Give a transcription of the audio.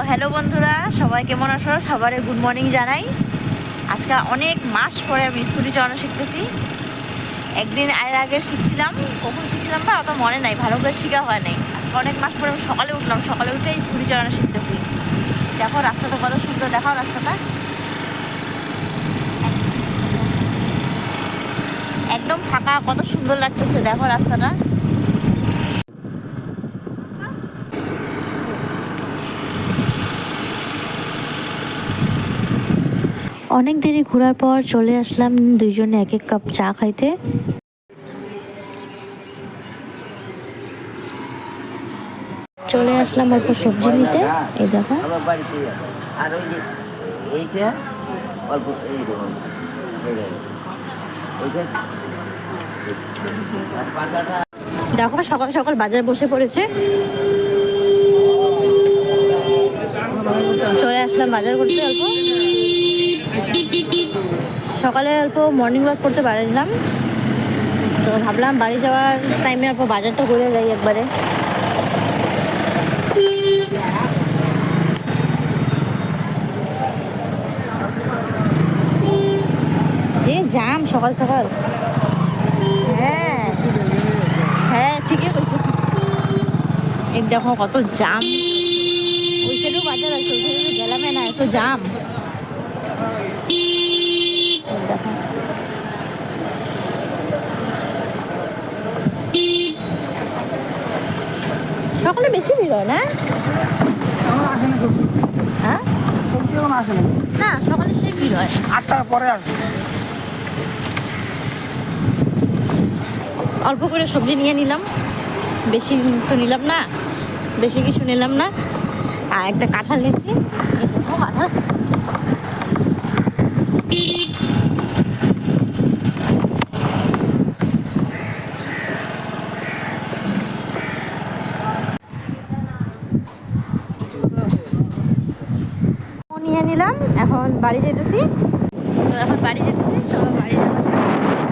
Hello বন্ধুরা, সবাই কেমন আছো? সবারে গুড মর্নিং জানাই। আজকে অনেক মাস পরে আমি স্কুটি চালানো শিখতেছি। একদিন এর আগে শিখছিলাম, কখন শিখছিলাম বা অত মনে নাই, ভালো করে শেখা হয় নাই। আজকে অনেক মাস পরে আমি সকালে উঠলাম, সকালে উঠে স্কুটি চালানো শিখতেছি। দেখো রাস্তাটা কত সুন্দর, দেখাও রাস্তাটা একদম ফাঁকা, কত সুন্দর লাগতেছে। দেখো রাস্তাটা অনেক দেরি ঘোরার পর চলে আসলাম দুইজনে এক এক কাপ চা খাইতে। চলে আসলাম অল্প সবজি নিতে। এই দেখো দেখো সকাল সকাল বাজার বসে পড়েছে। চলে আসলাম বাজার করতে। অল্প সকালে অল্প মর্নিং ওয়াক করতে পারলাম, তো ভাবলাম বাড়ি যাওয়ার টাইমে অল্প বাজারটা করে যাই একবারে। যে জাম সকাল সকাল। হ্যাঁ হ্যাঁ, ঠিকই কইছো। এই দেখো কত জাম। ওই সাইডেও বাজার আছে, ওই সাইডে গেলামে না, এত জাম। দেখো সকালে বেশি ভিড় হয় না? হ্যাঁ না, সকালে সেই ভিড় হয়। 8টার পরে আসবে। অল্প করে সবজি নিয়ে নিলাম, বেশি তো নিলাম না, বেশি কিছু নিলাম না। আর একটা কাঁঠাল নিয়েছি। কাঁঠাল নিয়ে নিলাম। এখন বাড়ি যেতেছি, চলো বাড়ি যাওয়া যাক।